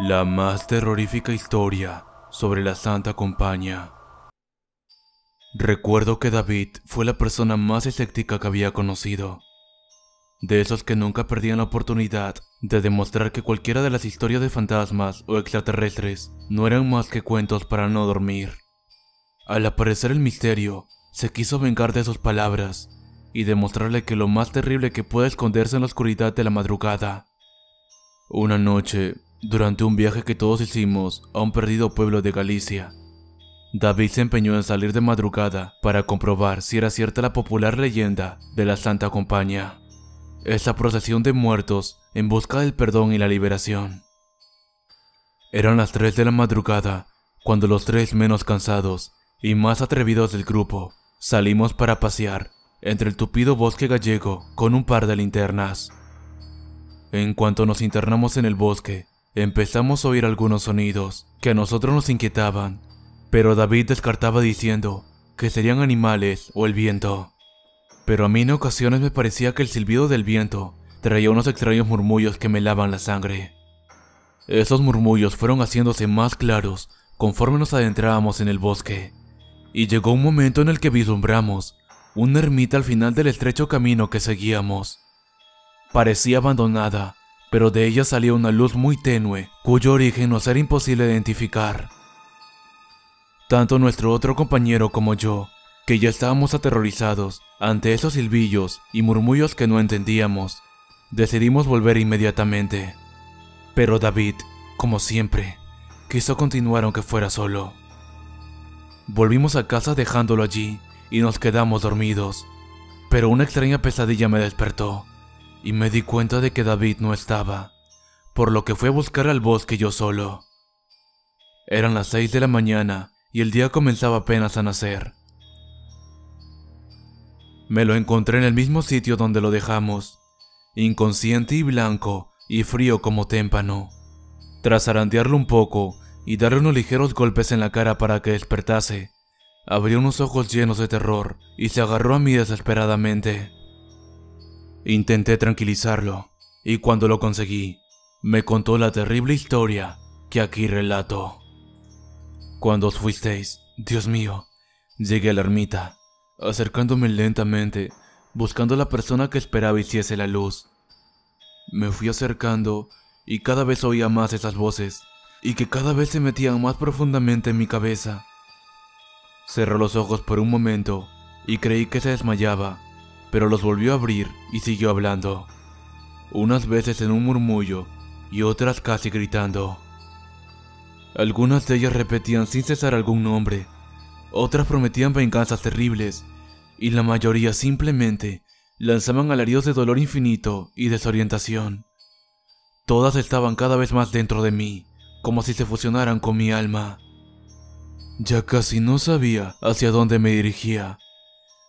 La más terrorífica historia sobre la Santa Compañía. Recuerdo que David fue la persona más escéptica que había conocido. De esos que nunca perdían la oportunidad de demostrar que cualquiera de las historias de fantasmas o extraterrestres no eran más que cuentos para no dormir. Al aparecer el misterio, se quiso vengar de sus palabras y demostrarle que lo más terrible que puede esconderse en la oscuridad de la madrugada. Una noche, durante un viaje que todos hicimos a un perdido pueblo de Galicia, David se empeñó en salir de madrugada para comprobar si era cierta la popular leyenda de la Santa Compañía, esa procesión de muertos en busca del perdón y la liberación. Eran las 3 de la madrugada cuando los 3 menos cansados y más atrevidos del grupo salimos para pasear entre el tupido bosque gallego con un par de linternas. En cuanto nos internamos en el bosque, empezamos a oír algunos sonidos que a nosotros nos inquietaban, pero David descartaba diciendo que serían animales o el viento. Pero a mí en ocasiones me parecía que el silbido del viento traía unos extraños murmullos que me helaban la sangre. Esos murmullos fueron haciéndose más claros conforme nos adentrábamos en el bosque, y llegó un momento en el que vislumbramos una ermita al final del estrecho camino que seguíamos. Parecía abandonada, pero de ella salía una luz muy tenue, cuyo origen nos era imposible identificar. Tanto nuestro otro compañero como yo, que ya estábamos aterrorizados ante esos silbillos y murmullos que no entendíamos, decidimos volver inmediatamente. Pero David, como siempre, quiso continuar aunque fuera solo. Volvimos a casa dejándolo allí y nos quedamos dormidos, pero una extraña pesadilla me despertó y me di cuenta de que David no estaba, por lo que fui a buscar al bosque yo solo. Eran las 6 de la mañana y el día comenzaba apenas a nacer. Me lo encontré en el mismo sitio donde lo dejamos, inconsciente y blanco y frío como témpano. Tras zarandearlo un poco y darle unos ligeros golpes en la cara para que despertase, abrió unos ojos llenos de terror y se agarró a mí desesperadamente. Intenté tranquilizarlo, y cuando lo conseguí, me contó la terrible historia que aquí relato. Cuando os fuisteis, Dios mío, llegué a la ermita, acercándome lentamente, buscando a la persona que esperaba hiciese la luz. Me fui acercando y cada vez oía más esas voces, y que cada vez se metían más profundamente en mi cabeza. Cerró los ojos por un momento y creí que se desmayaba, pero los volvió a abrir y siguió hablando, unas veces en un murmullo y otras casi gritando. Algunas de ellas repetían sin cesar algún nombre, otras prometían venganzas terribles, y la mayoría simplemente lanzaban alaridos de dolor infinito y desorientación. Todas estaban cada vez más dentro de mí, como si se fusionaran con mi alma. Ya casi no sabía hacia dónde me dirigía,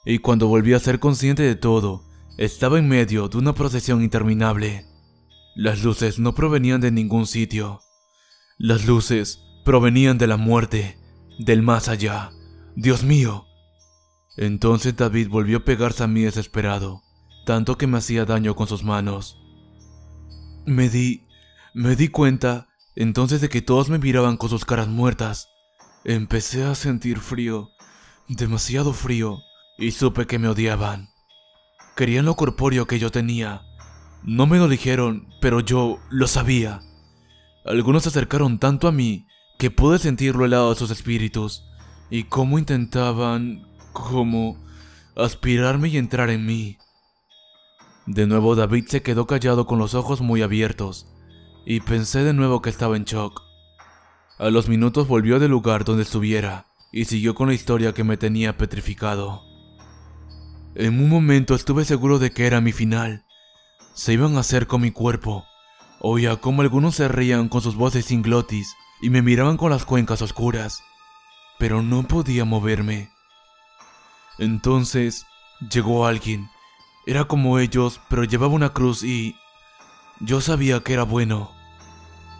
y cuando volví a ser consciente de todo, estaba en medio de una procesión interminable. Las luces no provenían de ningún sitio. Las luces provenían de la muerte, del más allá. ¡Dios mío! Entonces David volvió a pegarse a mí desesperado, tanto que me hacía daño con sus manos. Me di cuenta entonces de que todos me miraban con sus caras muertas. Empecé a sentir frío, demasiado frío, y supe que me odiaban. Querían lo corpóreo que yo tenía. No me lo dijeron, pero yo lo sabía. Algunos se acercaron tanto a mí que pude sentir lo helado de sus espíritus, y cómo intentaban, aspirarme y entrar en mí. De nuevo David se quedó callado con los ojos muy abiertos, y pensé de nuevo que estaba en shock. A los minutos volvió del lugar donde estuviera, y siguió con la historia que me tenía petrificado. En un momento estuve seguro de que era mi final. Se iban a hacer con mi cuerpo. Oía como algunos se reían con sus voces sin glotis y me miraban con las cuencas oscuras, pero no podía moverme. Entonces llegó alguien. Era como ellos, pero llevaba una cruz y yo sabía que era bueno.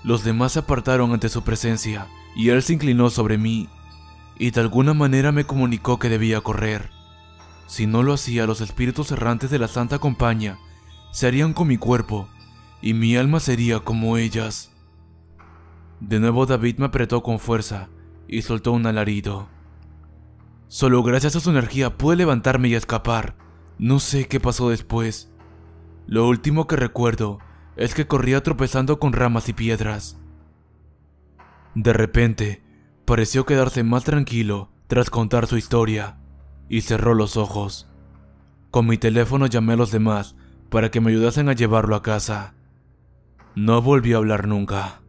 Los demás se apartaron ante su presencia y él se inclinó sobre mí y de alguna manera me comunicó que debía correr. Si no lo hacía, los espíritus errantes de la Santa Compañía se harían con mi cuerpo y mi alma sería como ellas. De nuevo David me apretó con fuerza y soltó un alarido. Solo gracias a su energía pude levantarme y escapar. No sé qué pasó después. Lo último que recuerdo es que corría tropezando con ramas y piedras. De repente, pareció quedarse más tranquilo tras contar su historia, y cerró los ojos. Con mi teléfono llamé a los demás para que me ayudasen a llevarlo a casa. No volvió a hablar nunca.